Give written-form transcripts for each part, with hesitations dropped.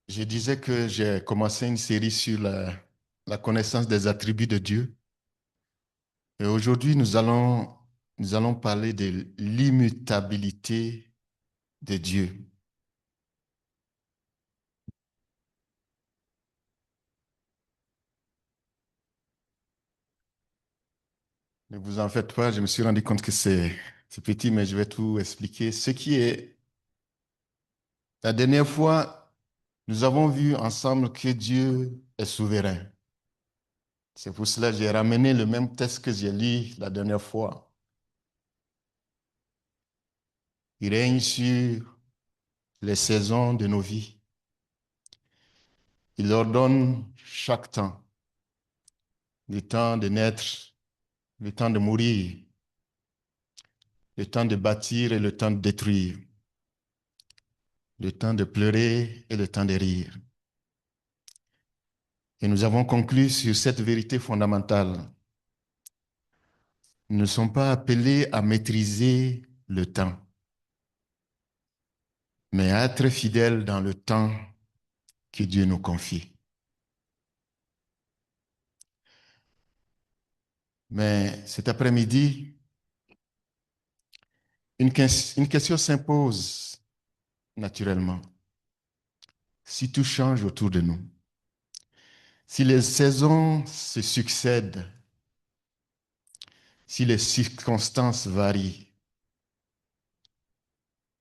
Je disais que j'ai commencé une série sur la connaissance des attributs de Dieu. Et aujourd'hui, nous allons parler de l'immutabilité de Dieu. Ne vous en faites pas, je me suis rendu compte que c'est petit, mais je vais tout expliquer. La dernière fois, nous avons vu ensemble que Dieu est souverain. C'est pour cela que j'ai ramené le même texte que j'ai lu la dernière fois. Il règne sur les saisons de nos vies. Il ordonne chaque temps, le temps de naître, le temps de mourir, le temps de bâtir et le temps de détruire, le temps de pleurer et le temps de rire. Et nous avons conclu sur cette vérité fondamentale. Nous ne sommes pas appelés à maîtriser le temps, mais à être fidèles dans le temps que Dieu nous confie. Mais cet après-midi, une question s'impose naturellement. Si tout change autour de nous, si les saisons se succèdent, si les circonstances varient,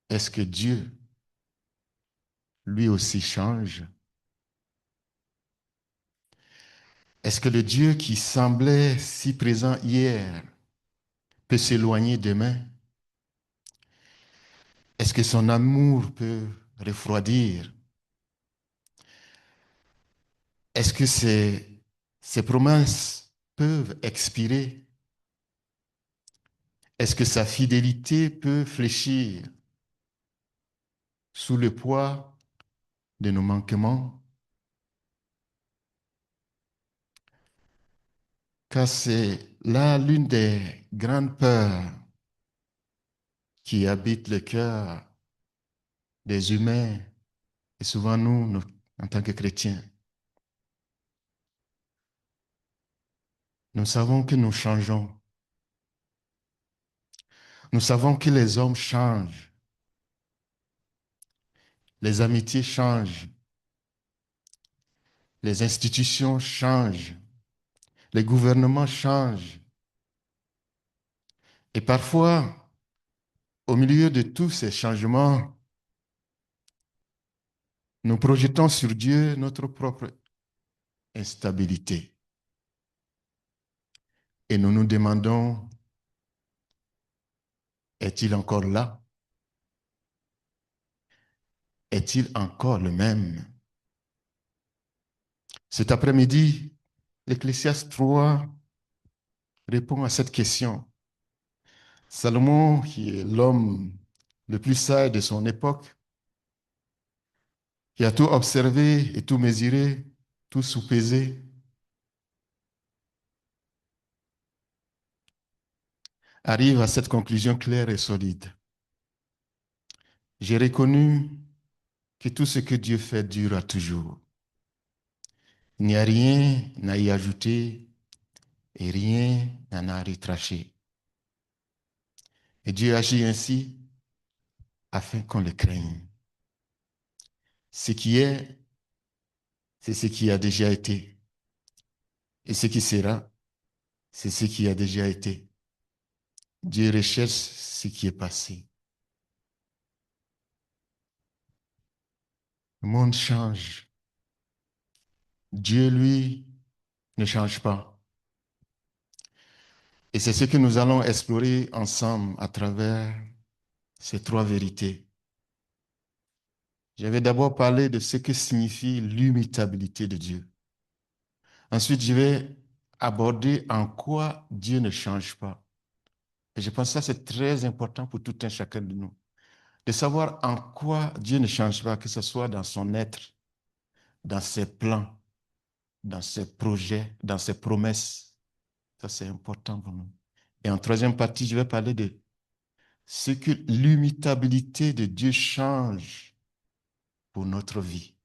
est-ce que Dieu, lui aussi, change? Est-ce que le Dieu qui semblait si présent hier peut s'éloigner demain? Est-ce que son amour peut refroidir? Est-ce que ses promesses peuvent expirer? Est-ce que sa fidélité peut fléchir sous le poids de nos manquements? Car c'est là l'une des grandes peurs qui habitent le cœur des humains et souvent nous, en tant que chrétiens. Nous savons que nous changeons. Nous savons que les hommes changent, les amitiés changent, les institutions changent, les gouvernements changent. Et parfois, au milieu de tous ces changements, nous projetons sur Dieu notre propre instabilité. Et nous nous demandons, est-il encore là? Est-il encore le même? Cet après-midi, l'Ecclésiaste 3 répond à cette question. Salomon, qui est l'homme le plus sage de son époque, qui a tout observé et tout mesuré, tout soupesé, arrive à cette conclusion claire et solide. J'ai reconnu que tout ce que Dieu fait durera toujours. Il n'y a rien à y ajouter et rien à en retrancher. Et Dieu agit ainsi afin qu'on le craigne. Ce qui est, c'est ce qui a déjà été. Et ce qui sera, c'est ce qui a déjà été. Dieu recherche ce qui est passé. Le monde change. Dieu, lui, ne change pas. Et c'est ce que nous allons explorer ensemble à travers ces trois vérités. Je vais d'abord parler de ce que signifie l'immutabilité de Dieu. Ensuite, je vais aborder en quoi Dieu ne change pas. Et je pense que ça, c'est très important pour tout un chacun de nous. De savoir en quoi Dieu ne change pas, que ce soit dans son être, dans ses plans, dans ses projets, dans ses promesses. Ça, c'est important pour nous. Et en troisième partie, je vais parler de ce que l'immutabilité de Dieu change pour notre vie.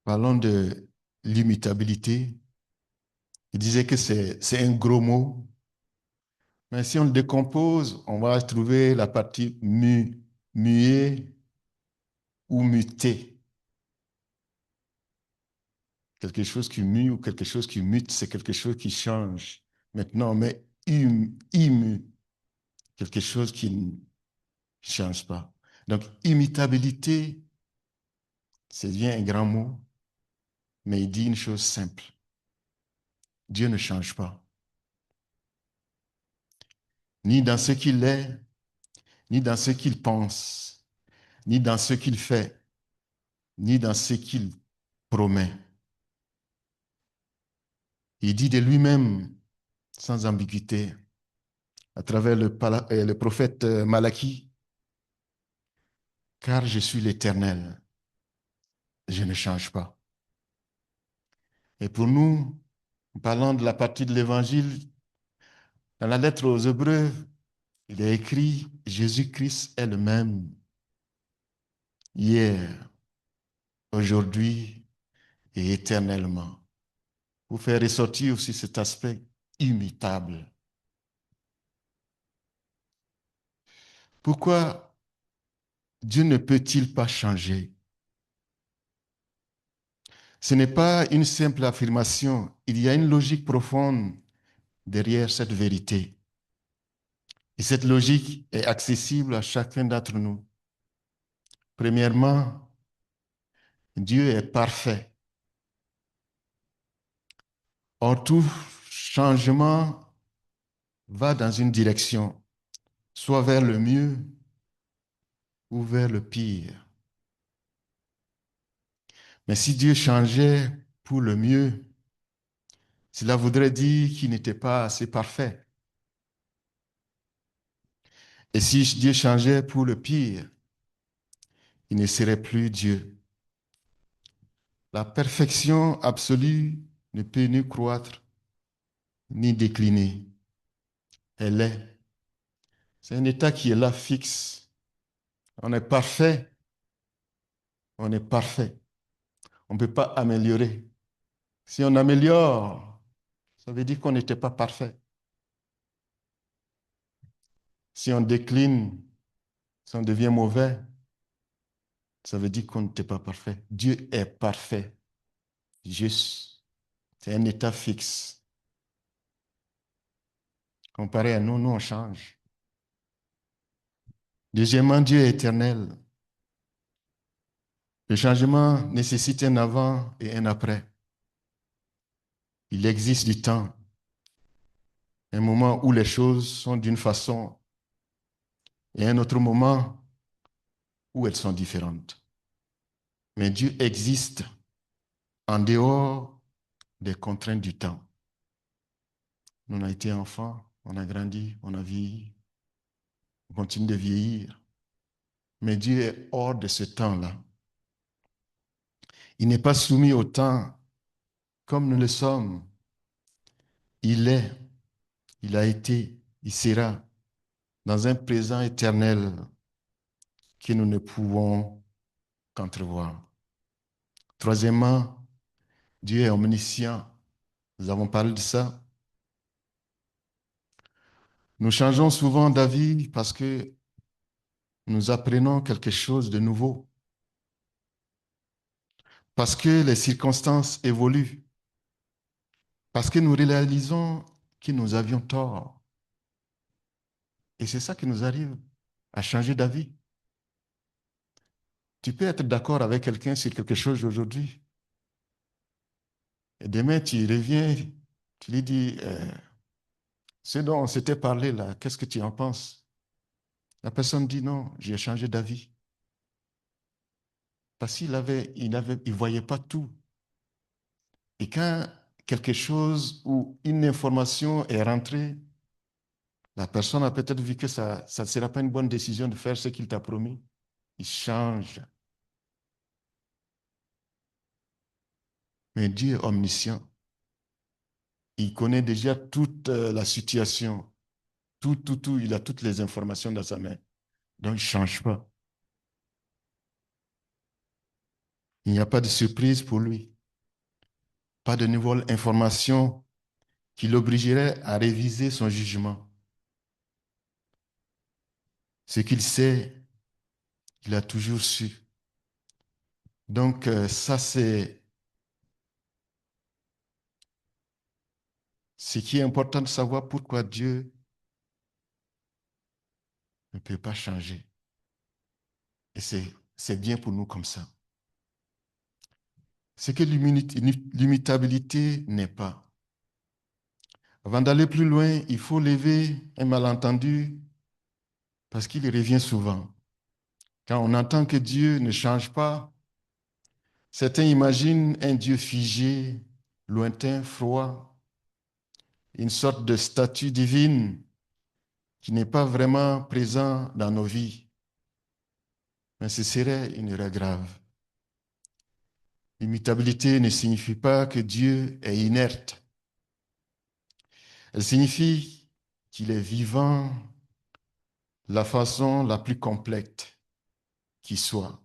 Parlons de l'imitabilité. Il disait que c'est un gros mot, mais si on le décompose, on va trouver la partie muet ou muté. Quelque chose qui mue ou quelque chose qui mute, c'est quelque chose qui change. Maintenant, on met imu, quelque chose qui ne change pas. Donc, imitabilité, c'est bien un grand mot, mais il dit une chose simple. Dieu ne change pas, ni dans ce qu'il est, ni dans ce qu'il pense, ni dans ce qu'il fait, ni dans ce qu'il promet. Il dit de lui-même, sans ambiguïté, à travers le prophète Malachie, car je suis l'Éternel, je ne change pas. Et pour nous, en parlant de la partie de l'Évangile, dans la lettre aux Hébreux, il est écrit, Jésus-Christ est le même hier, aujourd'hui et éternellement. Pour faire ressortir aussi cet aspect imitable. Pourquoi Dieu ne peut-il pas changer? Ce n'est pas une simple affirmation, il y a une logique profonde derrière cette vérité. Et cette logique est accessible à chacun d'entre nous. Premièrement, Dieu est parfait. Or, tout changement va dans une direction, soit vers le mieux ou vers le pire. Mais si Dieu changeait pour le mieux, cela voudrait dire qu'il n'était pas assez parfait. Et si Dieu changeait pour le pire, il ne serait plus Dieu. La perfection absolue ne peut ni croître ni décliner. Elle est. C'est un état qui est là fixe. On est parfait. On est parfait. On ne peut pas améliorer. Si on améliore, ça veut dire qu'on n'était pas parfait. Si on décline, si on devient mauvais, ça veut dire qu'on n'était pas parfait. Dieu est parfait, juste. C'est un état fixe. Comparé à nous, nous on change. Deuxièmement, Dieu est éternel. Le changement nécessite un avant et un après. Il existe du temps, un moment où les choses sont d'une façon et un autre moment où elles sont différentes. Mais Dieu existe en dehors des contraintes du temps. On a été enfants, on a grandi, on a vieilli, on continue de vieillir. Mais Dieu est hors de ce temps-là. Il n'est pas soumis au temps comme nous le sommes. Il est, il a été, il sera dans un présent éternel que nous ne pouvons qu'entrevoir. Troisièmement, Dieu est omniscient. Nous avons parlé de ça. Nous changeons souvent d'avis parce que nous apprenons quelque chose de nouveau, parce que les circonstances évoluent, parce que nous réalisons que nous avions tort. Et c'est ça qui nous arrive à changer d'avis. Tu peux être d'accord avec quelqu'un sur quelque chose aujourd'hui, et demain tu reviens, tu lui dis, ce dont on s'était parlé là, qu'est-ce que tu en penses? La personne dit non, j'ai changé d'avis. Parce il voyait pas tout. Et quand quelque chose ou une information est rentrée, la personne a peut-être vu que ça ne sera pas une bonne décision de faire ce qu'il t'a promis. Il change. Mais Dieu est omniscient. Il connaît déjà toute la situation. Tout. Il a toutes les informations dans sa main. Donc, il ne change pas. Il n'y a pas de surprise pour lui, pas de nouvelle information qui l'obligerait à réviser son jugement. Ce qu'il sait, il a toujours su. Donc, ça, c'est ce qui est important de savoir pourquoi Dieu ne peut pas changer. Et c'est bien pour nous comme ça. Ce que l'immutabilité n'est pas. Avant d'aller plus loin, il faut lever un malentendu parce qu'il revient souvent. Quand on entend que Dieu ne change pas, certains imaginent un Dieu figé, lointain, froid, une sorte de statue divine qui n'est pas vraiment présent dans nos vies. Mais ce serait une erreur grave. L'immutabilité ne signifie pas que Dieu est inerte. Elle signifie qu'il est vivant de la façon la plus complète qui soit,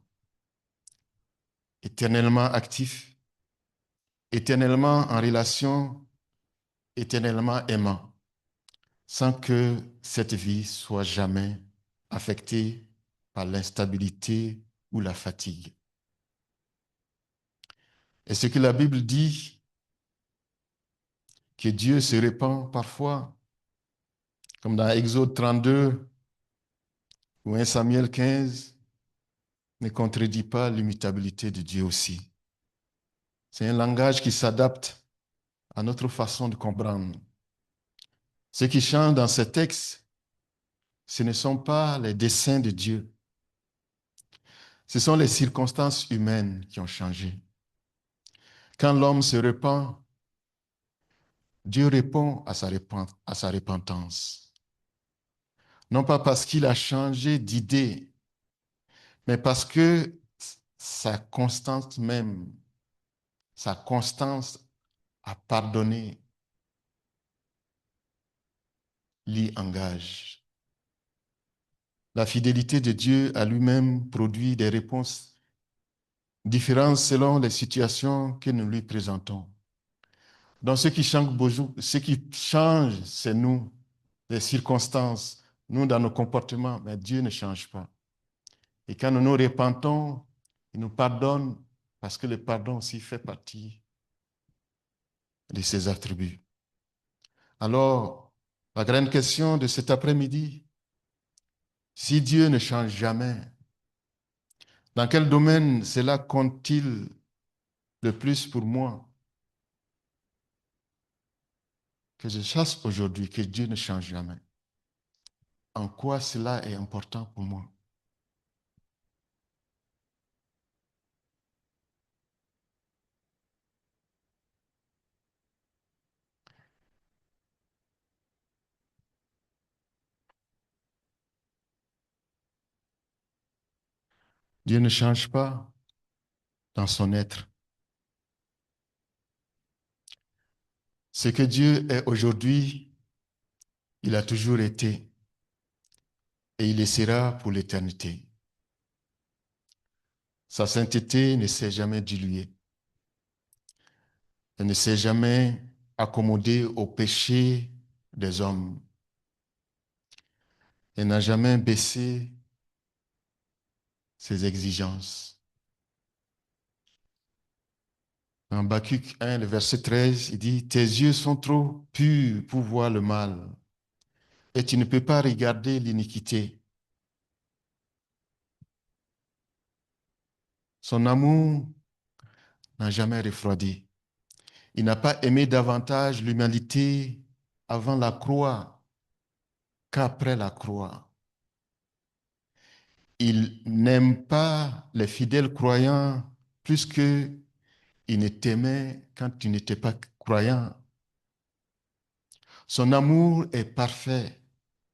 éternellement actif, éternellement en relation, éternellement aimant, sans que cette vie soit jamais affectée par l'instabilité ou la fatigue. Et ce que la Bible dit, que Dieu se répand parfois, comme dans Exode 32 ou 1 Samuel 15, ne contredit pas l'immutabilité de Dieu aussi. C'est un langage qui s'adapte à notre façon de comprendre. Ce qui change dans ces textes, ce ne sont pas les desseins de Dieu, ce sont les circonstances humaines qui ont changé. Quand l'homme se repent, Dieu répond à sa repentance. Non pas parce qu'il a changé d'idée, mais parce que sa constance même, sa constance à pardonner, l'y engage. La fidélité de Dieu à lui-même produit des réponses différentes selon les situations que nous lui présentons. Donc ce qui change, c'est nous, les circonstances, nous dans nos comportements, mais Dieu ne change pas. Et quand nous nous repentons, il nous pardonne parce que le pardon aussi fait partie de ses attributs. Alors, la grande question de cet après-midi, si Dieu ne change jamais, dans quel domaine cela compte-t-il le plus pour moi? Que je sache aujourd'hui que Dieu ne change jamais. En quoi cela est important pour moi? Dieu ne change pas dans son être. Ce que Dieu est aujourd'hui, il a toujours été et il le sera pour l'éternité. Sa sainteté ne s'est jamais diluée. Elle ne s'est jamais accommodée au péché des hommes. Elle n'a jamais baissé ses exigences. Dans Habakkuk 1, le verset 13, il dit, « Tes yeux sont trop purs pour voir le mal, et tu ne peux pas regarder l'iniquité. » Son amour n'a jamais refroidi. Il n'a pas aimé davantage l'humanité avant la croix qu'après la croix. Il n'aime pas les fidèles croyants plus qu'il ne t'aimait quand tu n'étais pas croyant. Son amour est parfait,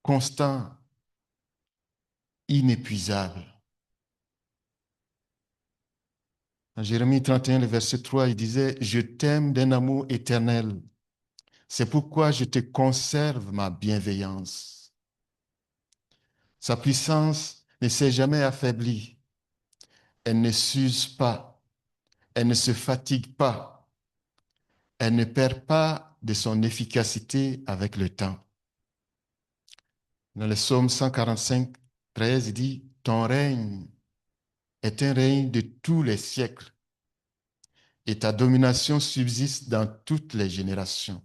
constant, inépuisable. Dans Jérémie 31, le verset 3, il disait, « Je t'aime d'un amour éternel. C'est pourquoi je te conserve ma bienveillance. » Sa puissance ne s'est jamais affaiblie. Elle ne s'use pas. Elle ne se fatigue pas. Elle ne perd pas de son efficacité avec le temps. Dans le psaume 145, 13, il dit, ton règne est un règne de tous les siècles et ta domination subsiste dans toutes les générations.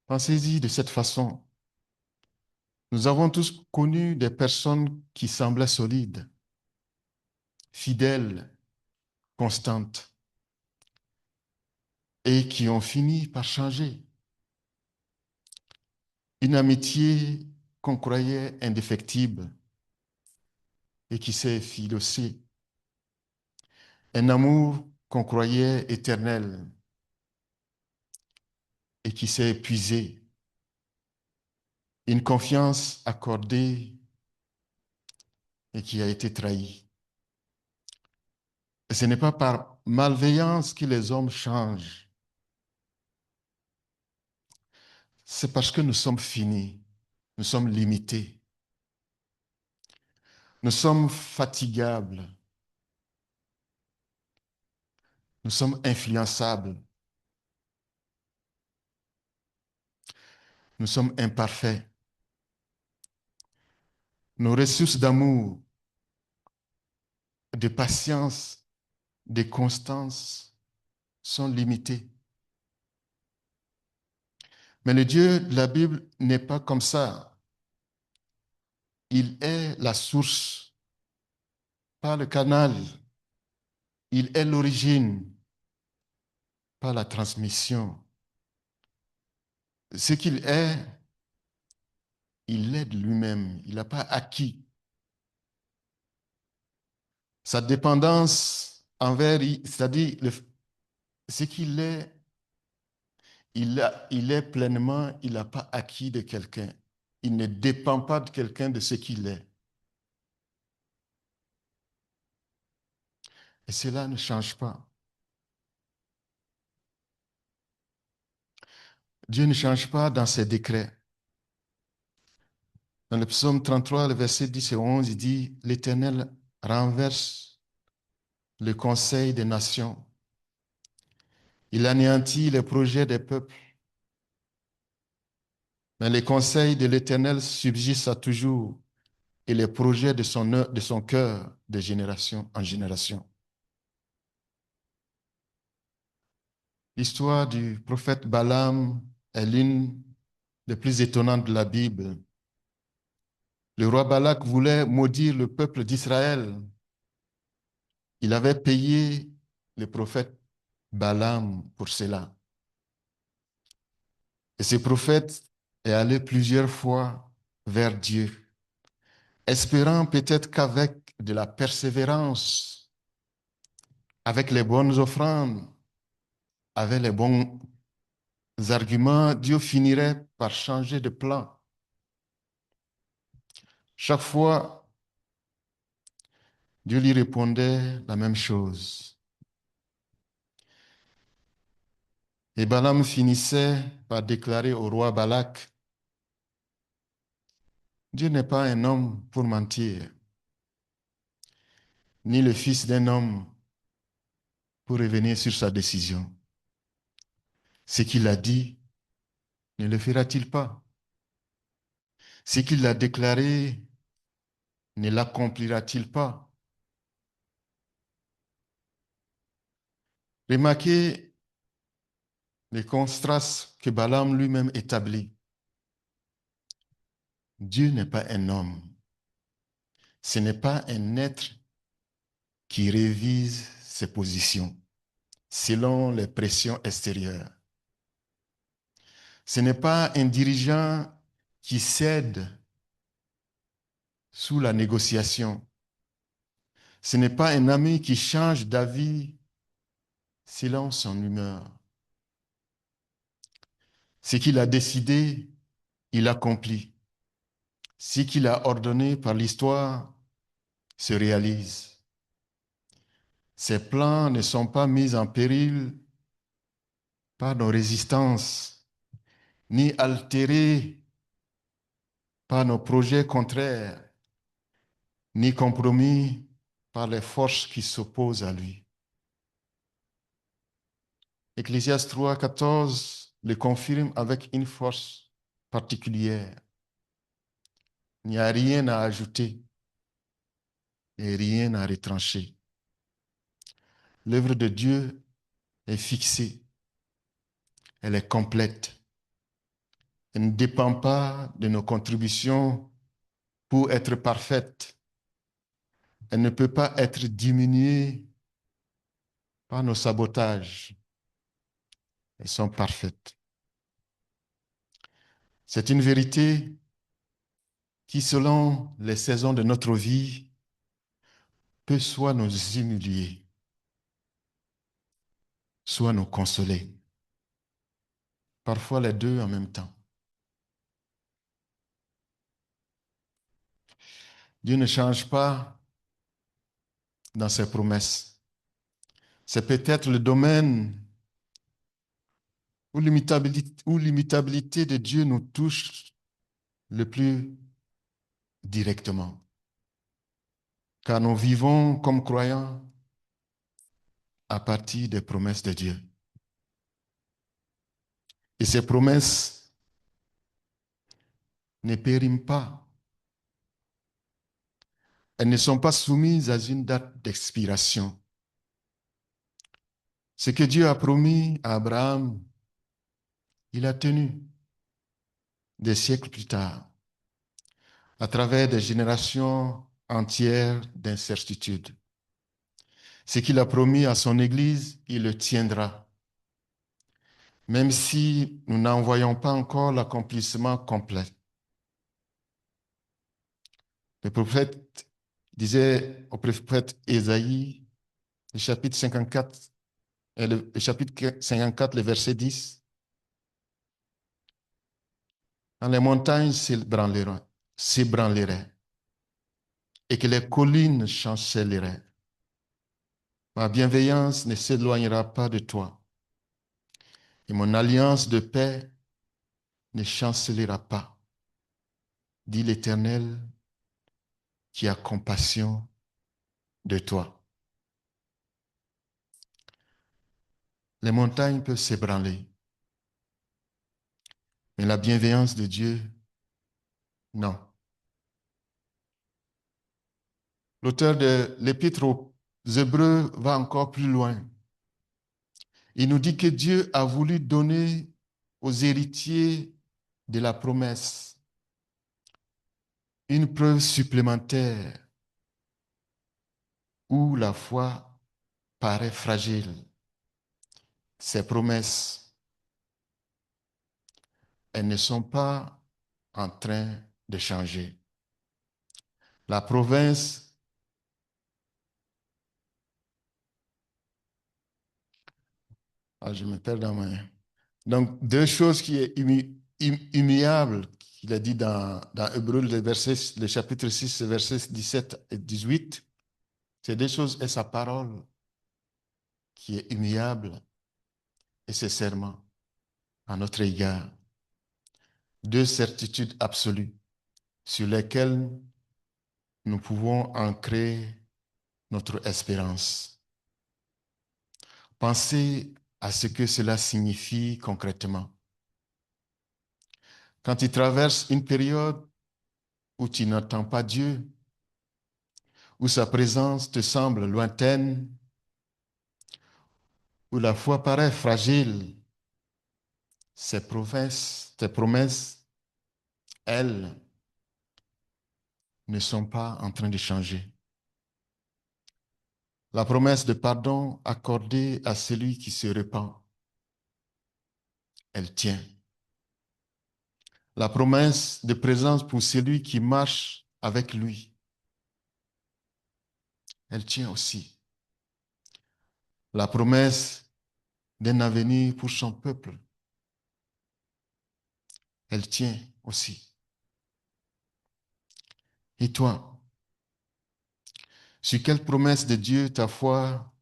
Pensez-y de cette façon. Nous avons tous connu des personnes qui semblaient solides, fidèles, constantes, et qui ont fini par changer. Une amitié qu'on croyait indéfectible et qui s'est filossée. Un amour qu'on croyait éternel et qui s'est épuisé. Une confiance accordée et qui a été trahie. Et ce n'est pas par malveillance que les hommes changent. C'est parce que nous sommes finis, nous sommes limités, nous sommes fatigables, nous sommes influençables, nous sommes imparfaits. Nos ressources d'amour, de patience, de constance sont limitées. Mais le Dieu de la Bible n'est pas comme ça. Il est la source, pas le canal. Il est l'origine, pas la transmission. Ce qu'il est, il l'est de lui-même. Il n'a pas acquis. Sa dépendance envers, c'est-à-dire ce qu'il est, il est pleinement, il n'a pas acquis de quelqu'un. Il ne dépend pas de quelqu'un de ce qu'il est. Et cela ne change pas. Dieu ne change pas dans ses décrets. Dans le psaume 33, le verset 10 et 11, il dit, l'Éternel renverse le conseil des nations. Il anéantit les projets des peuples. Mais les conseils de l'Éternel subsistent à toujours et les projets de son cœur de génération en génération. L'histoire du prophète Balaam est l'une des plus étonnantes de la Bible. Le roi Balak voulait maudire le peuple d'Israël. Il avait payé le prophète Balaam pour cela. Et ce prophète est allé plusieurs fois vers Dieu, espérant peut-être qu'avec de la persévérance, avec les bonnes offrandes, avec les bons arguments, Dieu finirait par changer de plan. Chaque fois, Dieu lui répondait la même chose. Et Balaam finissait par déclarer au roi Balak, Dieu n'est pas un homme pour mentir, ni le fils d'un homme pour revenir sur sa décision. Ce qu'il a dit, ne le fera-t-il pas? Ce qu'il a déclaré, ne l'accomplira-t-il pas? Remarquez les contrastes que Balaam lui-même établit. Dieu n'est pas un homme. Ce n'est pas un être qui révise ses positions selon les pressions extérieures. Ce n'est pas un dirigeant qui cède sous la négociation. Ce n'est pas un ami qui change d'avis selon son humeur. Ce qu'il a décidé, il accomplit. Ce qu'il a ordonné par l'histoire se réalise. Ses plans ne sont pas mis en péril par nos résistances, ni altérés par nos projets contraires, ni compromis par les forces qui s'opposent à lui. Ecclésiaste 3, 14 le confirme avec une force particulière. Il n'y a rien à ajouter et rien à retrancher. L'œuvre de Dieu est fixée, elle est complète. Elle ne dépend pas de nos contributions pour être parfaite. Elle ne peut pas être diminuée par nos sabotages. Elles sont parfaites. C'est une vérité qui, selon les saisons de notre vie, peut soit nous humilier, soit nous consoler. Parfois les deux en même temps. Dieu ne change pas dans ses promesses. C'est peut-être le domaine où l'imitabilité de Dieu nous touche le plus directement. Car nous vivons comme croyants à partir des promesses de Dieu. Et ces promesses ne périment pas. Elles ne sont pas soumises à une date d'expiration. Ce que Dieu a promis à Abraham, il a tenu des siècles plus tard, à travers des générations entières d'incertitudes. Ce qu'il a promis à son Église, il le tiendra, même si nous n'en voyons pas encore l'accomplissement complet. Le prophète disait au prophète Ésaïe, le chapitre 54, le chapitre 54, le verset 10, quand les montagnes s'ébranleraient et que les collines chancelleraient, ma bienveillance ne s'éloignera pas de toi et mon alliance de paix ne chancellera pas, dit l'Éternel qui a compassion de toi. Les montagnes peuvent s'ébranler, mais la bienveillance de Dieu, non. L'auteur de l'Épître aux Hébreux va encore plus loin. Il nous dit que Dieu a voulu donner aux héritiers de la promesse une preuve supplémentaire où la foi paraît fragile. Ces promesses, elles ne sont pas en train de changer. La province, je me perds dans ma... Donc, deux choses qui est immuable, qu'il a dit dans Hébreux, le chapitre 6, versets 17 et 18, c'est deux choses, et sa parole qui est immuable et ses serments à notre égard. Deux certitudes absolues sur lesquelles nous pouvons ancrer notre espérance. Pensez à ce que cela signifie concrètement. Quand tu traverses une période où tu n'entends pas Dieu, où sa présence te semble lointaine, où la foi paraît fragile, tes promesses, elles, ne sont pas en train de changer. La promesse de pardon accordée à celui qui se repent, elle tient. La promesse de présence pour celui qui marche avec lui, elle tient aussi. La promesse d'un avenir pour son peuple, elle tient aussi. Et toi, sur quelle promesse de Dieu ta foi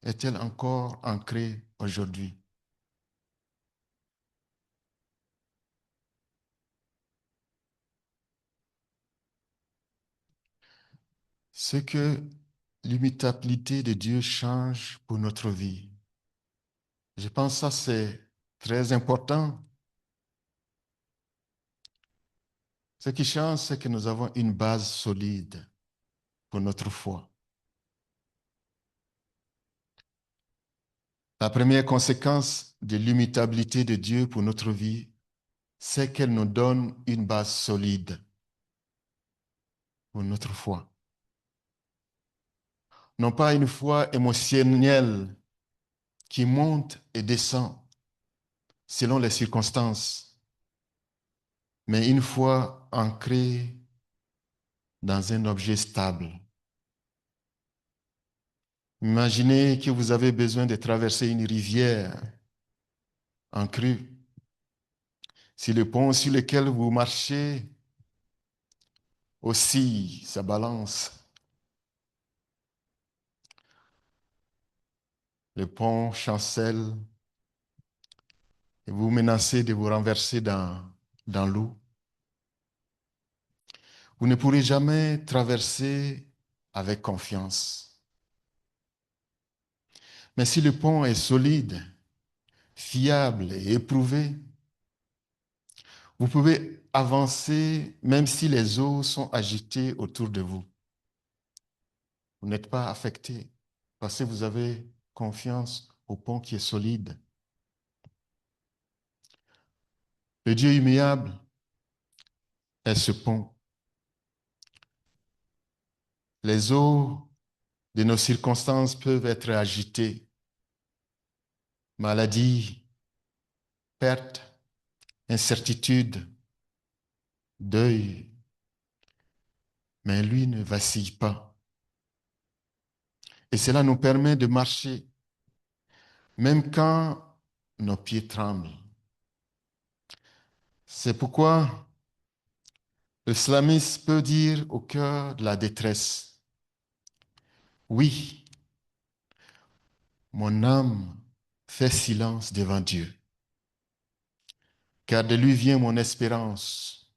est-elle encore ancrée aujourd'hui? Ce que l'imitabilité de Dieu change pour notre vie. Je pense que ça, c'est très important. Ce qui change, c'est que nous avons une base solide pour notre foi. La première conséquence de l'imitabilité de Dieu pour notre vie, c'est qu'elle nous donne une base solide pour notre foi. Non pas une foi émotionnelle qui monte et descend selon les circonstances, mais une foi ancrée dans un objet stable. Imaginez que vous avez besoin de traverser une rivière en crue. Si le pont sur lequel vous marchez oscille, ça balance, le pont chancelle et vous menacez de vous renverser dans l'eau, vous ne pourrez jamais traverser avec confiance. Mais si le pont est solide, fiable et éprouvé, vous pouvez avancer même si les eaux sont agitées autour de vous. Vous n'êtes pas affecté parce que vous avez confiance au pont qui est solide. Le Dieu immuable est ce pont. Les eaux de nos circonstances peuvent être agitées. Maladie, perte, incertitude, deuil. Mais lui ne vacille pas. Et cela nous permet de marcher, même quand nos pieds tremblent. C'est pourquoi le psalmiste peut dire au cœur de la détresse, oui, mon âme fait silence devant Dieu, car de lui vient mon espérance.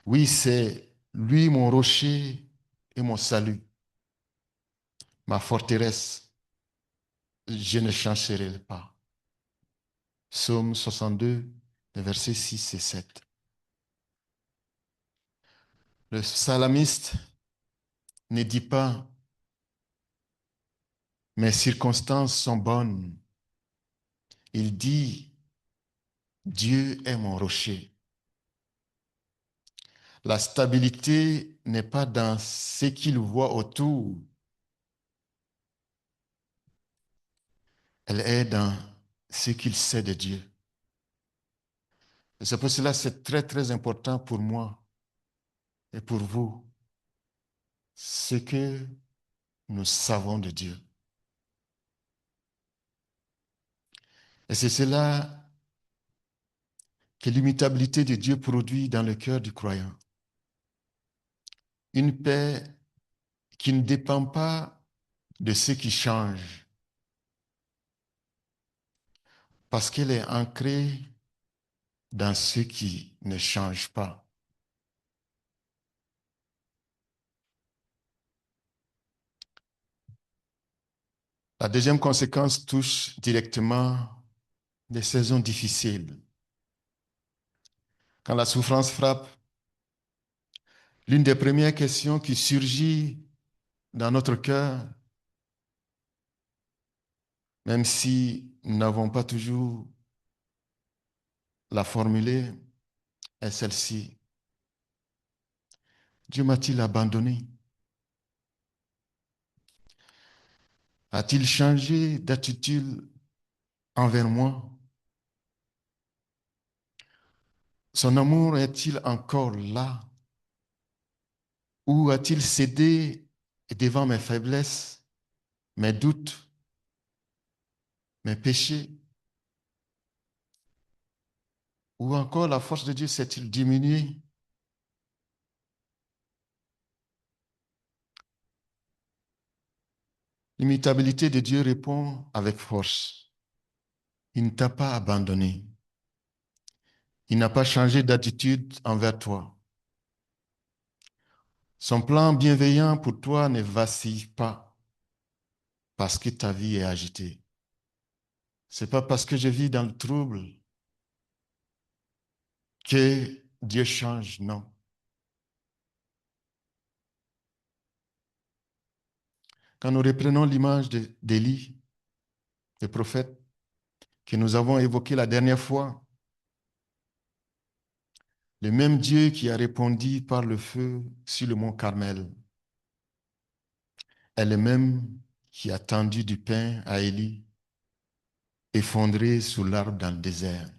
Oui, c'est lui mon rocher et mon salut, ma forteresse, je ne chancerai pas. Psaume 62, versets 6 et 7. Le psalmiste ne dit pas mes circonstances sont bonnes. Il dit Dieu est mon rocher. La stabilité n'est pas dans ce qu'il voit autour. Elle est dans ce qu'il sait de Dieu. Et c'est pour cela que c'est très, très important pour moi et pour vous, ce que nous savons de Dieu. Et c'est cela que l'imitabilité de Dieu produit dans le cœur du croyant. Une paix qui ne dépend pas de ce qui change, parce qu'elle est ancrée dans ce qui ne change pas. La deuxième conséquence touche directement des saisons difficiles. Quand la souffrance frappe, l'une des premières questions qui surgit dans notre cœur, même si nous n'avons pas toujours la formuler, est celle-ci. Dieu m'a-t-il abandonné? A-t-il changé d'attitude envers moi? Son amour est-il encore là? Ou a-t-il cédé devant mes faiblesses, mes doutes, mes péchés? Ou encore la force de Dieu s'est-il diminuée? L'imitabilité de Dieu répond avec force. Il ne t'a pas abandonné. Il n'a pas changé d'attitude envers toi. Son plan bienveillant pour toi ne vacille pas parce que ta vie est agitée. C'est pas parce que je vis dans le trouble que Dieu change, non. Quand nous reprenons l'image d'Élie, le prophète, que nous avons évoqué la dernière fois, le même Dieu qui a répondu par le feu sur le mont Carmel est le même qui a tendu du pain à Élie, effondré sous l'arbre dans le désert.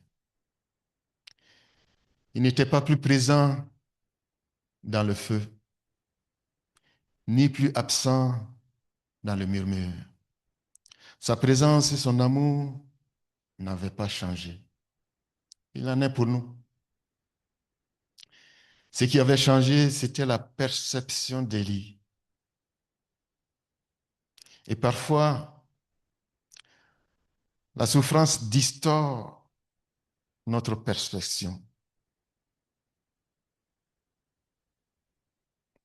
Il n'était pas plus présent dans le feu, ni plus absent dans le murmure. Sa présence et son amour n'avaient pas changé. Il en est pour nous. Ce qui avait changé, c'était la perception d'Élie. Et parfois, la souffrance distord notre perception.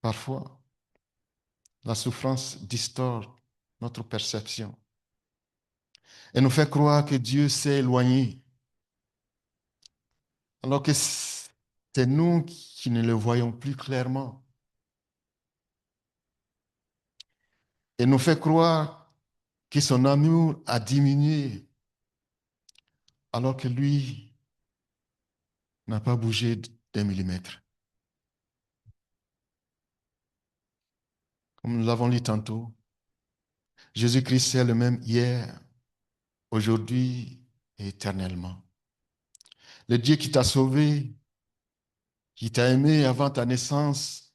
Parfois, la souffrance distord notre perception et nous fait croire que Dieu s'est éloigné, alors que c'est nous qui ne le voyons plus clairement. Et nous fait croire que son amour a diminué, alors que lui n'a pas bougé d'un millimètre. Comme nous l'avons dit tantôt, Jésus-Christ est le même hier, aujourd'hui et éternellement. Le Dieu qui t'a sauvé, qui t'a aimé avant ta naissance,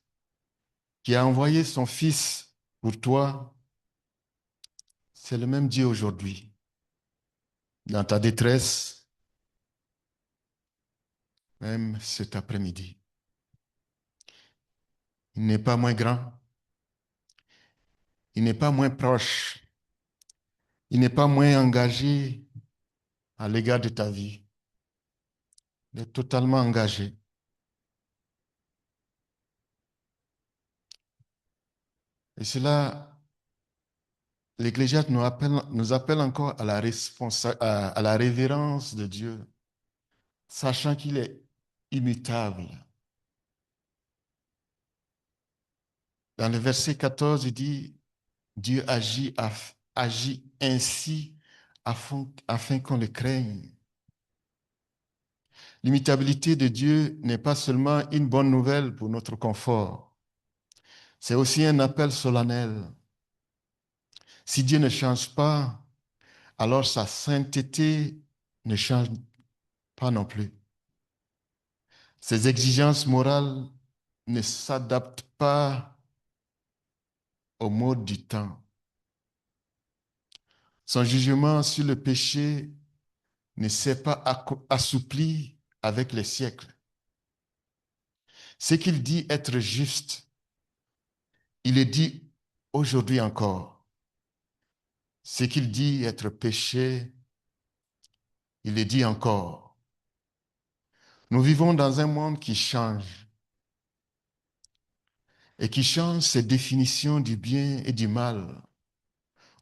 qui a envoyé son Fils pour toi, c'est le même Dieu aujourd'hui. Dans ta détresse, même cet après-midi. Il n'est pas moins grand, il n'est pas moins proche, il n'est pas moins engagé à l'égard de ta vie. Il est totalement engagé. Et cela, l'Ecclésiaste nous appelle encore à à la révérence de Dieu, sachant qu'il est immutable. Dans le verset 14, il dit, Dieu agit ainsi afin qu'on le craigne. L'immutabilité de Dieu n'est pas seulement une bonne nouvelle pour notre confort, c'est aussi un appel solennel. Si Dieu ne change pas, alors sa sainteté ne change pas non plus. Ses exigences morales ne s'adaptent pas au mode du temps. Son jugement sur le péché ne s'est pas assoupli avec les siècles. Ce qu'il dit être juste, il est dit aujourd'hui encore. Ce qu'il dit être péché, il est dit encore. Nous vivons dans un monde qui change et qui change ses définitions du bien et du mal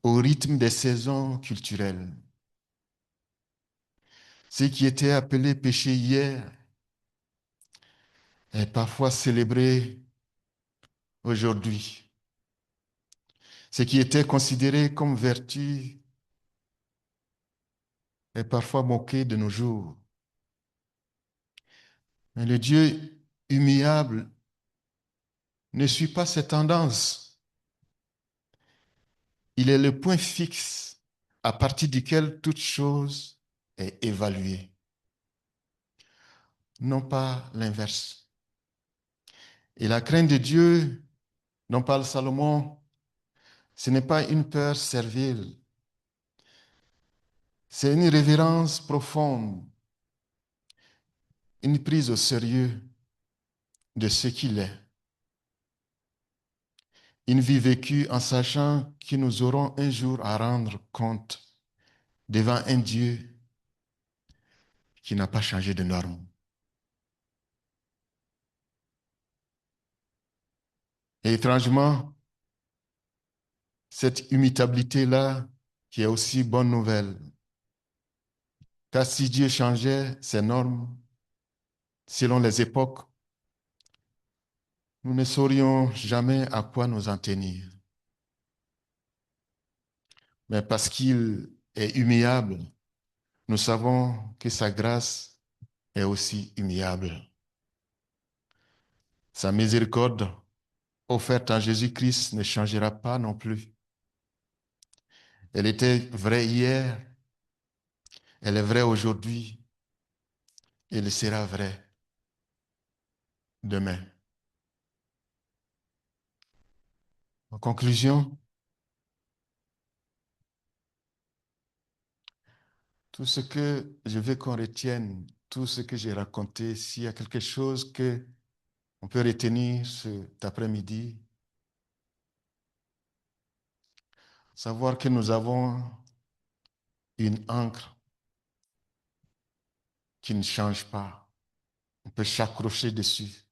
au rythme des saisons culturelles. Ce qui était appelé péché hier est parfois célébré aujourd'hui. Ce qui était considéré comme vertu est parfois moqué de nos jours. Mais le Dieu immuable ne suit pas ces tendances. Il est le point fixe à partir duquel toute chose est évaluée, non pas l'inverse. Et la crainte de Dieu, dont parle Salomon, ce n'est pas une peur servile, c'est une révérence profonde, une prise au sérieux de ce qu'il est. Une vie vécue en sachant que nous aurons un jour à rendre compte devant un Dieu qui n'a pas changé de norme. Et étrangement, cette immutabilité-là, qui est aussi bonne nouvelle, car si Dieu changeait ses normes selon les époques, nous ne saurions jamais à quoi nous en tenir. Mais parce qu'il est immuable, nous savons que sa grâce est aussi immuable. Sa miséricorde offerte en Jésus-Christ ne changera pas non plus. Elle était vraie hier, elle est vraie aujourd'hui, et elle sera vraie demain. En conclusion, tout ce que je veux qu'on retienne, tout ce que j'ai raconté, s'il y a quelque chose que on peut retenir cet après-midi, savoir que nous avons une encre qui ne change pas. On peut s'accrocher dessus.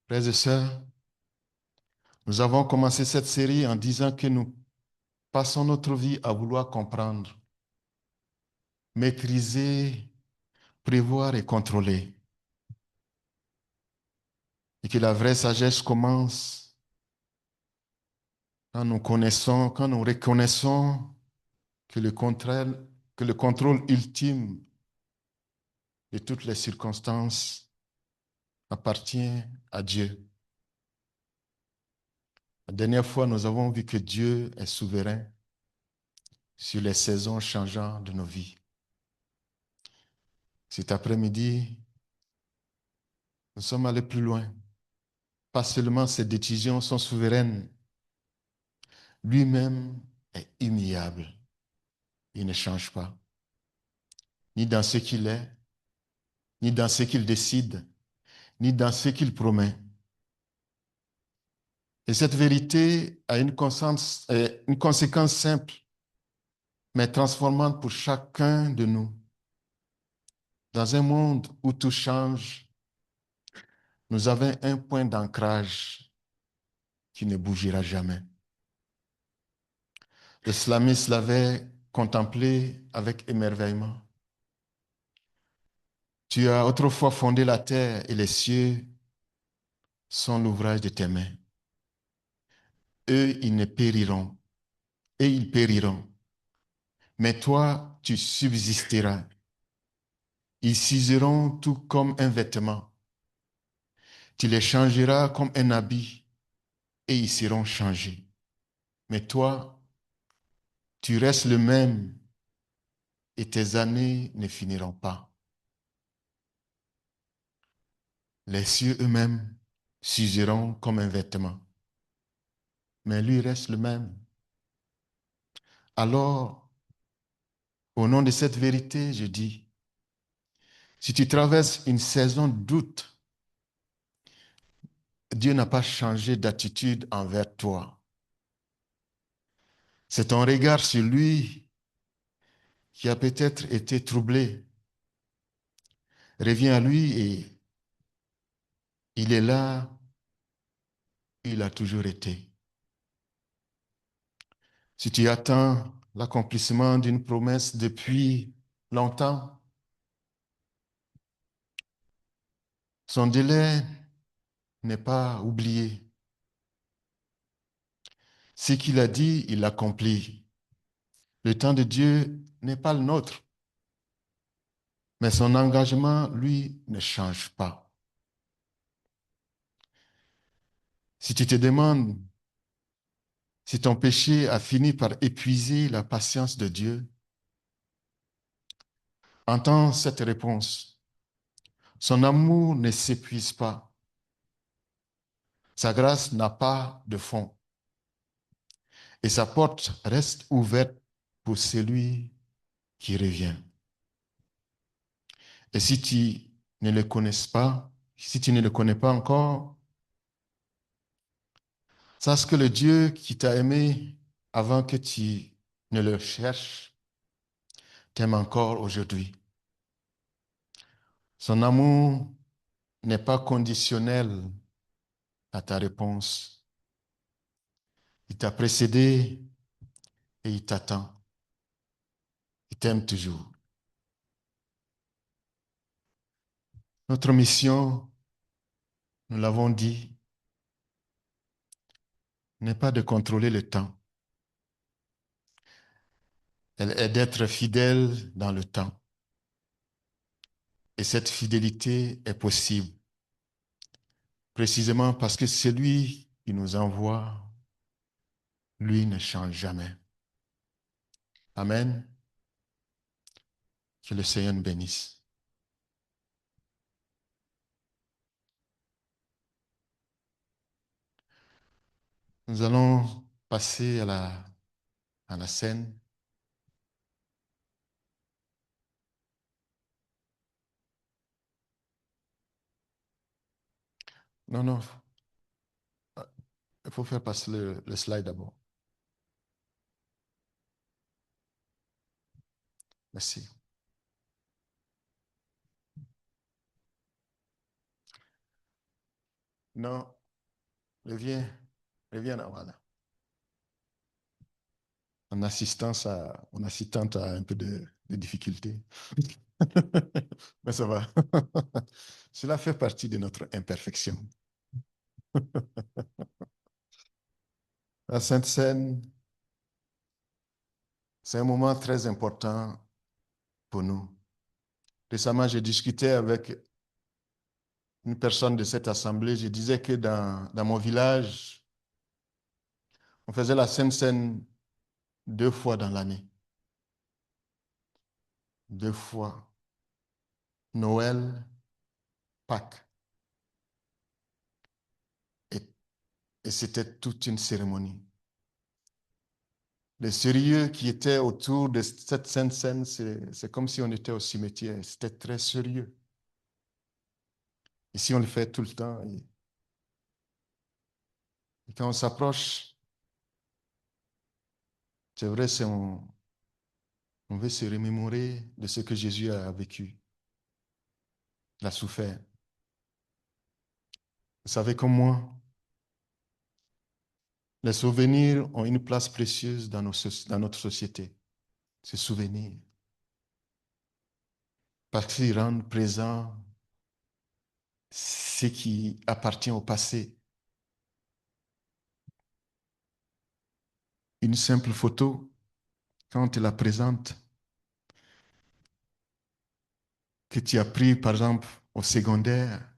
Frères et sœurs, nous avons commencé cette série en disant que nous passons notre vie à vouloir comprendre, maîtriser, prévoir et contrôler. Et que la vraie sagesse commence quand nous connaissons, quand nous reconnaissons que le contrôle ultime de toutes les circonstances appartient à Dieu. La dernière fois, nous avons vu que Dieu est souverain sur les saisons changeantes de nos vies. Cet après-midi, nous sommes allés plus loin. Pas seulement ses décisions sont souveraines, lui-même est immuable. Il ne change pas, ni dans ce qu'il est, ni dans ce qu'il décide, ni dans ce qu'il promet. Et cette vérité a une conséquence simple, mais transformante pour chacun de nous. Dans un monde où tout change, nous avons un point d'ancrage qui ne bougera jamais. Le slamiste l'avait contemplé avec émerveillement. Tu as autrefois fondé la terre et les cieux sont l'ouvrage de tes mains. Eux, ils ne périront, et ils périront. Mais toi, tu subsisteras. Ils s'useront tout comme un vêtement. Tu les changeras comme un habit, et ils seront changés. Mais toi, tu restes le même, et tes années ne finiront pas. Les cieux eux-mêmes s'useront comme un vêtement. Mais lui reste le même. Alors, au nom de cette vérité, je dis, si tu traverses une saison de doute, Dieu n'a pas changé d'attitude envers toi. C'est ton regard sur lui qui a peut-être été troublé. Reviens à lui et il est là, il a toujours été. Si tu attends l'accomplissement d'une promesse depuis longtemps, son délai n'est pas oublié. Ce qu'il a dit, il l'accomplit. Le temps de Dieu n'est pas le nôtre, mais son engagement, lui, ne change pas. Si tu te demandes si ton péché a fini par épuiser la patience de Dieu, entends cette réponse. Son amour ne s'épuise pas. Sa grâce n'a pas de fond. Et sa porte reste ouverte pour celui qui revient. Et si tu ne le connais pas, si tu ne le connais pas encore, sache que le Dieu qui t'a aimé avant que tu ne le cherches t'aime encore aujourd'hui. Son amour n'est pas conditionnel à ta réponse. Il t'a précédé et il t'attend. Il t'aime toujours. Notre mission, nous l'avons dit, n'est pas de contrôler le temps. Elle est d'être fidèle dans le temps. Et cette fidélité est possible précisément parce que celui qui nous envoie, lui ne change jamais. Amen. Que le Seigneur nous bénisse. Nous allons passer à la scène. Non, non, il faut faire passer le slide d'abord. Merci. Non, reviens, reviens là, voilà. Mon assistante a un peu de difficultés. Mais ça va. Cela fait partie de notre imperfection. La Sainte Seine, c'est un moment très important pour nous. Récemment, j'ai discuté avec une personne de cette assemblée. Je disais que dans mon village, on faisait la Sainte Seine 2 fois dans l'année. 2 fois. Noël, Pâques. Et, et c'était toute une cérémonie. Le sérieux qui était autour de cette Sainte Seine, c'est comme si on était au cimetière. C'était très sérieux. Ici, on le fait tout le temps. Et quand on s'approche, c'est vrai, on veut se remémorer de ce que Jésus a vécu, il a souffert. Vous savez comme moi, les souvenirs ont une place précieuse dans notre société. Ces souvenirs. Parce qu'ils rendent présent ce qui appartient au passé. Une simple photo, quand on te la présente, que tu as pris par exemple au secondaire,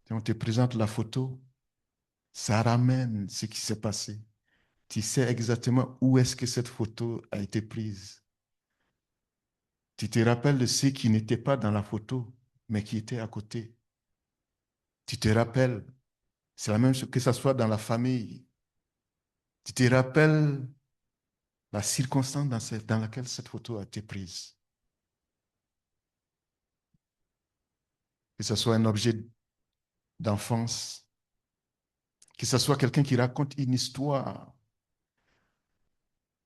quand on te présente la photo, ça ramène ce qui s'est passé. Tu sais exactement où est-ce que cette photo a été prise. Tu te rappelles de ceux qui n'étaient pas dans la photo, mais qui étaient à côté. Tu te rappelles, c'est la même chose que ce soit dans la famille. Tu te rappelles la circonstance dans laquelle cette photo a été prise. Que ce soit un objet d'enfance, que ce soit quelqu'un qui raconte une histoire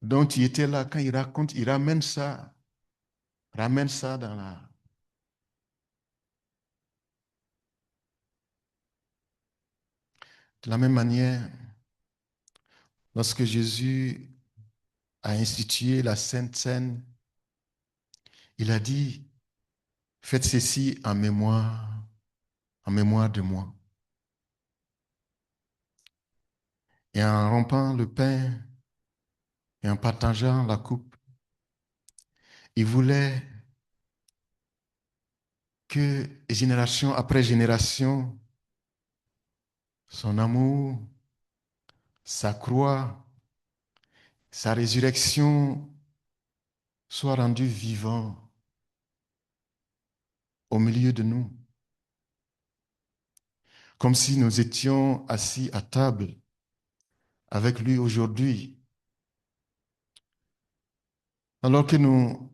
dont tu étais là quand il raconte, il ramène ça dans la... De la même manière, lorsque Jésus a institué la Sainte Seine, il a dit, faites ceci en mémoire de moi. Et en rompant le pain et en partageant la coupe, il voulait que génération après génération, son amour, sa croix, sa résurrection soient rendus vivants au milieu de nous, comme si nous étions assis à table avec lui aujourd'hui, alors que nous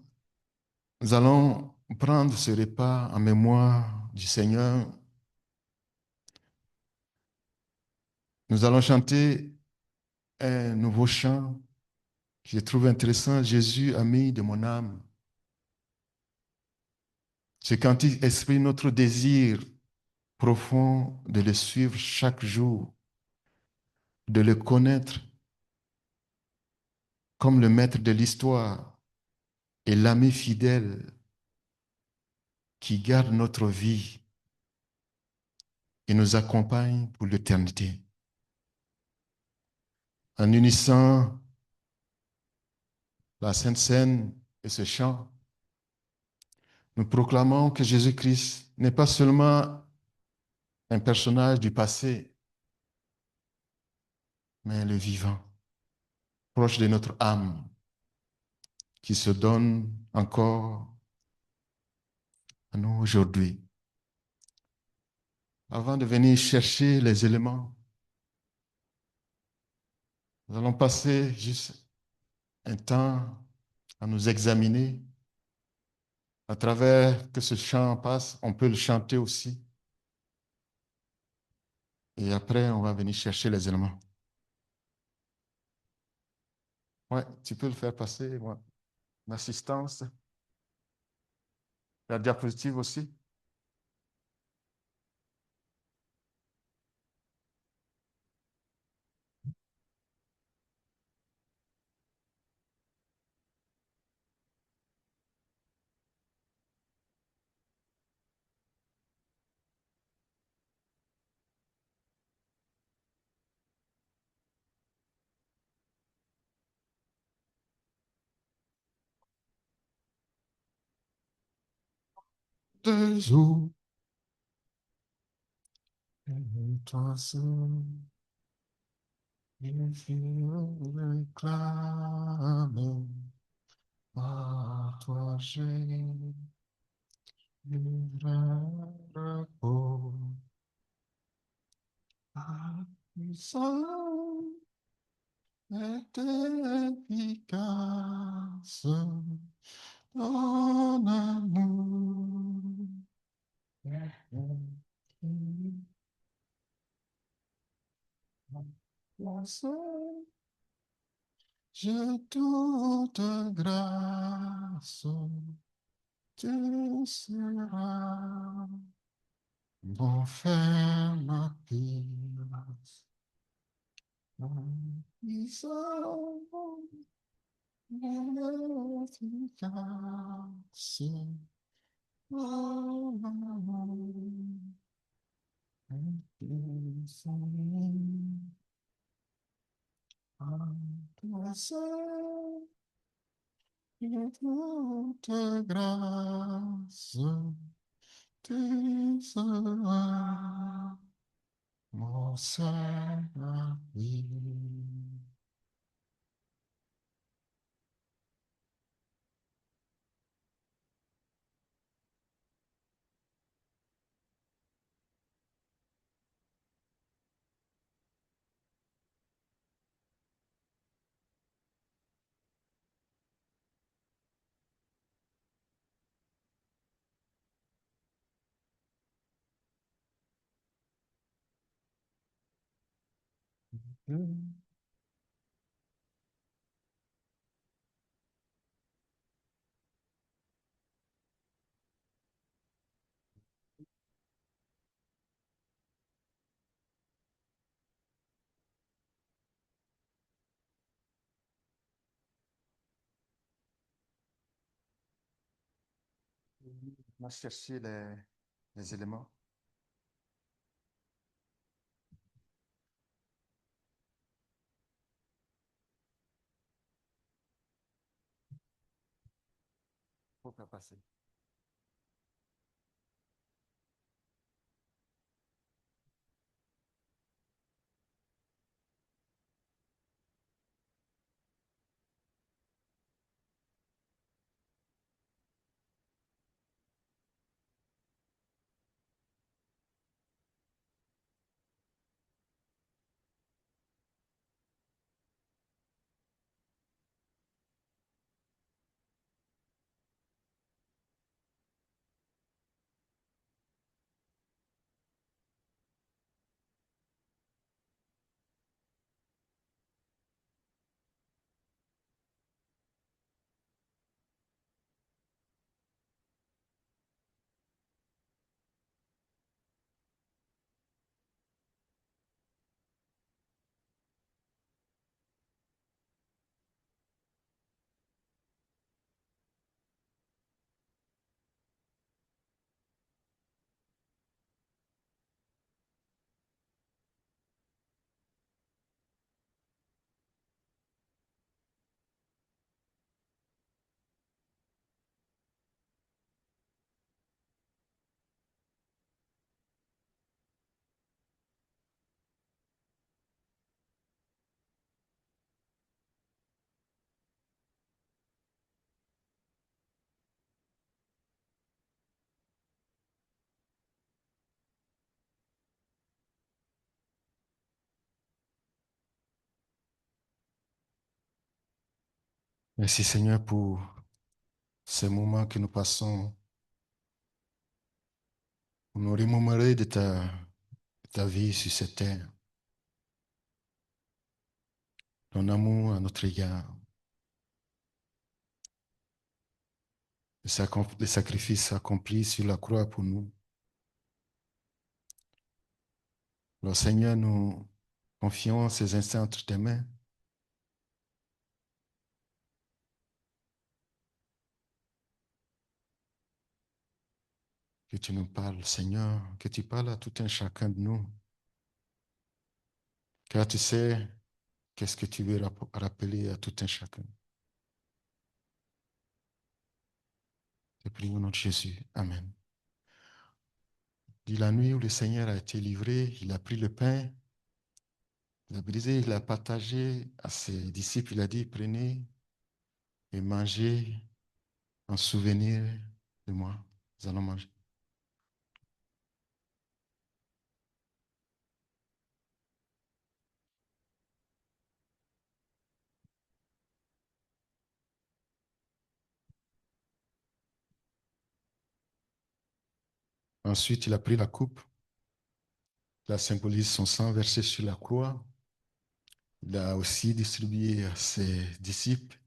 allons prendre ce repas en mémoire du Seigneur. Nous allons chanter un nouveau chant que je trouve intéressant. Jésus, ami de mon âme. Ce cantique exprime notre désir profond de le suivre chaque jour de le connaître comme le maître de l'histoire et l'ami fidèle qui garde notre vie et nous accompagne pour l'éternité. En unissant la Sainte Seine et ce chant, nous proclamons que Jésus-Christ n'est pas seulement un personnage du passé, mais le vivant, proche de notre âme, qui se donne encore à nous aujourd'hui. Avant de venir chercher les éléments, nous allons passer juste un temps à nous examiner. À travers que ce chant passe, on peut le chanter aussi. Et après, on va venir chercher les éléments. Ouais, tu peux le faire passer, moi. L'assistance, la diapositive aussi. Deux jours, et toi seul, il réclame. À toi, j'ai repos. Ah, puissant est efficace, ton amour. Je toute grâce, tu seras mon ferme pilier. Mon puissant, mon efficace, mon amour. Toi seul, toute grâce, tu seras mon serviteur. On va chercher les éléments. Pour faire passer. Merci Seigneur pour ces moments que nous passons, pour nous remémorer de ta vie sur cette terre, ton amour à notre égard, le sacrifice accompli sur la croix pour nous. Alors Seigneur, nous confions ces instants entre tes mains. Que tu nous parles, Seigneur, que tu parles à tout un chacun de nous. Car tu sais qu'est-ce que tu veux rappeler à tout un chacun. Je prie au nom de Jésus. Amen. Dit la nuit où le Seigneur a été livré, il a pris le pain, il a brisé, il a partagé à ses disciples, il a dit, prenez et mangez en souvenir de moi. Nous allons manger. Ensuite, il a pris la coupe, il a symbolisé son sang versé sur la croix. Il a aussi distribué à ses disciples.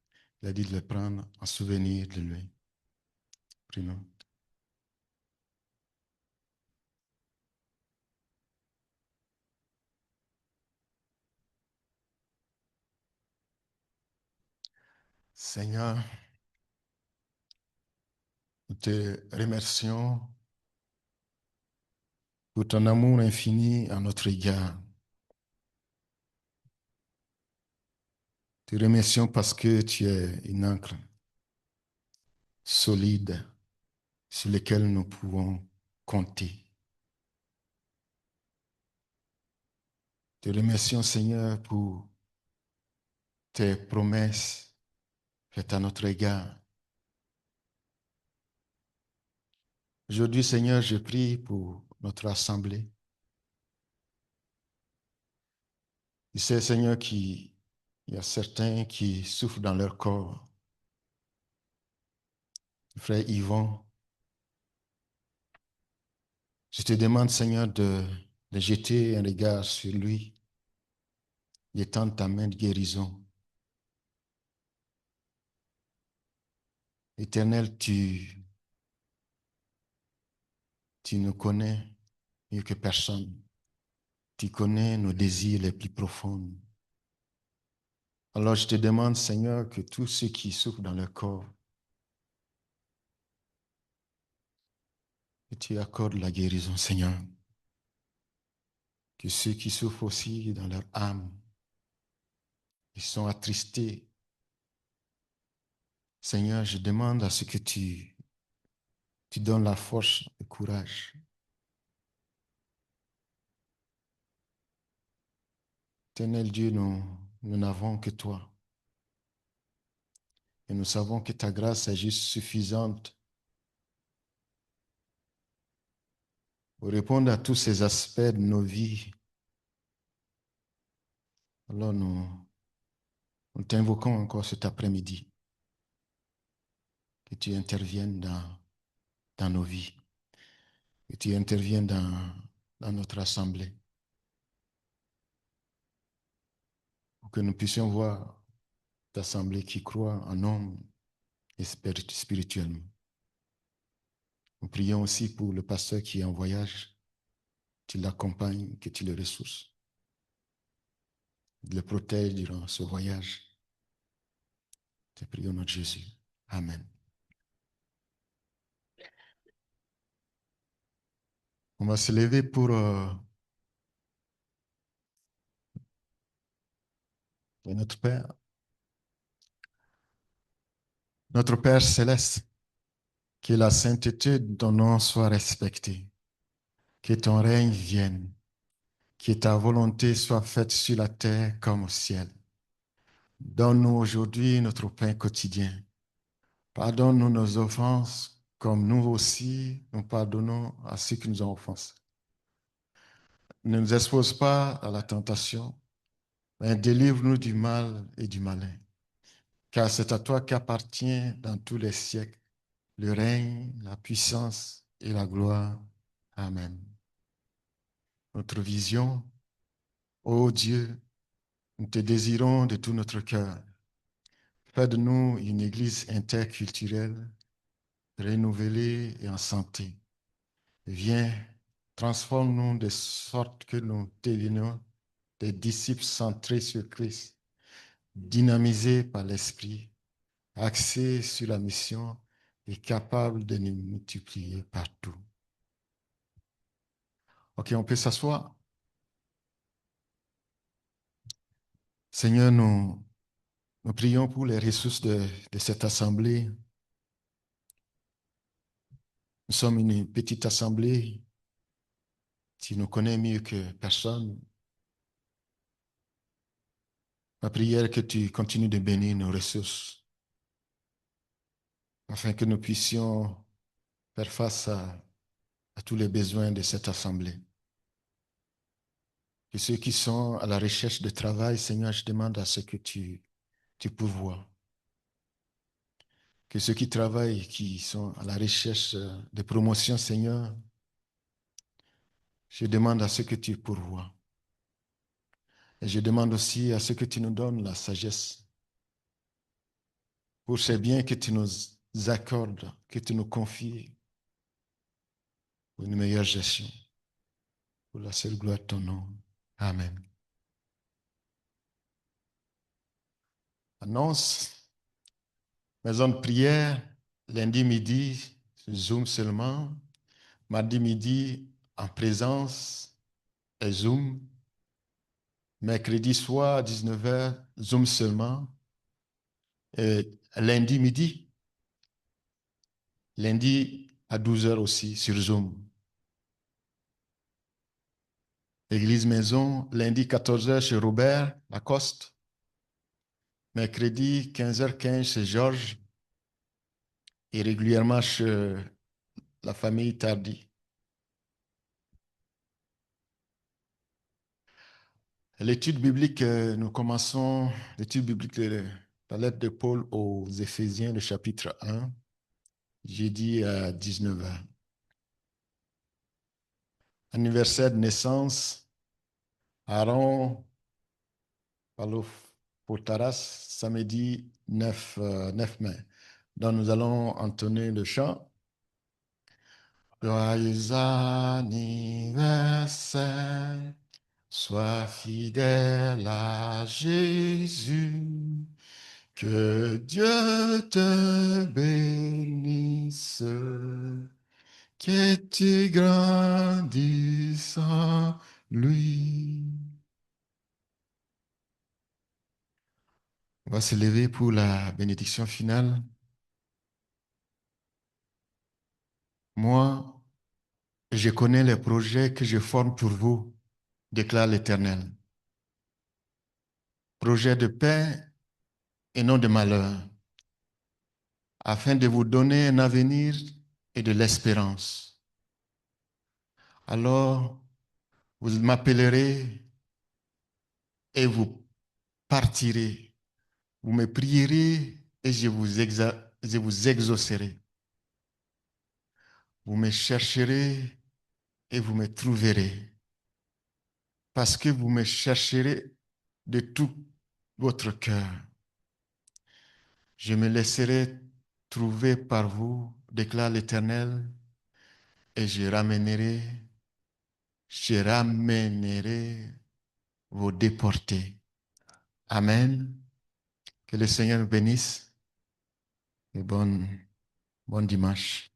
Il a dit de le prendre en souvenir de lui. Prions. Seigneur, nous te remercions pour ton amour infini à notre égard. Te remercions parce que tu es une encre solide sur laquelle nous pouvons compter. Te remercions, Seigneur, pour tes promesses faites à notre égard. Aujourd'hui, Seigneur, je prie pour notre assemblée. Tu sais, Seigneur, qu'il y a certains qui souffrent dans leur corps. Frère Yvon, je te demande, Seigneur, de jeter un regard sur lui, d'étendre ta main de guérison. Éternel, tu nous connais mieux que personne. Tu connais nos désirs les plus profonds. Alors je te demande, Seigneur, que tous ceux qui souffrent dans leur corps, que tu accordes la guérison, Seigneur. Que ceux qui souffrent aussi dans leur âme, ils sont attristés. Seigneur, je demande à ce que tu donnes la force et le courage. Éternel Dieu, nous n'avons que toi. Et nous savons que ta grâce est juste suffisante pour répondre à tous ces aspects de nos vies. Alors nous t'invoquons encore cet après-midi, que tu interviennes dans nos vies, que tu interviennes dans notre assemblée, pour que nous puissions voir l'assemblée qui croit en homme et spirituellement. Nous prions aussi pour le pasteur qui est en voyage, tu l'accompagnes, que tu le ressources, le protège durant ce voyage. Te prions, notre Jésus. Amen. On va se lever pour notre Père. Notre Père céleste, que la sainteté de ton nom soit respectée, que ton règne vienne, que ta volonté soit faite sur la terre comme au ciel. Donne-nous aujourd'hui notre pain quotidien. Pardonne-nous nos offenses, comme nous aussi nous pardonnons à ceux qui nous ont offensés. Ne nous expose pas à la tentation, mais délivre-nous du mal et du malin. car c'est à toi qu'appartient dans tous les siècles le règne, la puissance et la gloire. Amen. Notre vision, ô Dieu, nous te désirons de tout notre cœur. Fais de nous une église interculturelle, renouvelée et en santé. Viens, transforme-nous de sorte que nous devenions des disciples centrés sur Christ, dynamisés par l'Esprit, axés sur la mission et capables de nous multiplier partout. Ok, on peut s'asseoir. Seigneur, nous prions pour les ressources de cette assemblée. Nous sommes une petite assemblée. Tu nous connais mieux que personne. Ma prière est que tu continues de bénir nos ressources afin que nous puissions faire face à tous les besoins de cette assemblée. Que ceux qui sont à la recherche de travail, Seigneur, je demande à ce que tu pourvoies. Que ceux qui travaillent, qui sont à la recherche de promotion, Seigneur, je demande à ce que tu pourvoies. Et je demande aussi à ce que tu nous donnes la sagesse pour ces biens que tu nous accordes, que tu nous confies pour une meilleure gestion. Pour la seule gloire de ton nom. Amen. Annonce, maison de prière, lundi midi, Zoom seulement. Mardi midi, en présence, et Zoom. Mercredi soir, 19h, Zoom seulement. Et lundi midi, lundi à 12h aussi sur Zoom. Église Maison, lundi 14h chez Robert Lacoste. Mercredi 15h15 chez Georges. Et régulièrement chez la famille Tardy. L'étude biblique, nous commençons l'étude biblique de la lettre de Paul aux Éphésiens, le chapitre 1, jeudi à 19h. Anniversaire de naissance, Aaron Palofotaras, samedi 9 mai. Donc nous allons entonner le chant. Joyeux anniversaire, sois fidèle à Jésus. Que Dieu te bénisse, que tu grandisses en lui. On va se lever pour la bénédiction finale. Moi, je connais les projets que je forme pour vous, déclare l'Éternel. Projets de paix et non de malheur, afin de vous donner un avenir et de l'espérance. Alors, vous m'appellerez et vous partirez. Vous me prierez et je vous exaucerai. Vous me chercherez et vous me trouverez. Parce que vous me chercherez de tout votre cœur. Je me laisserai trouver par vous, déclare l'Éternel, et je ramènerai vos déportés. Amen. Que le Seigneur vous bénisse et bon dimanche.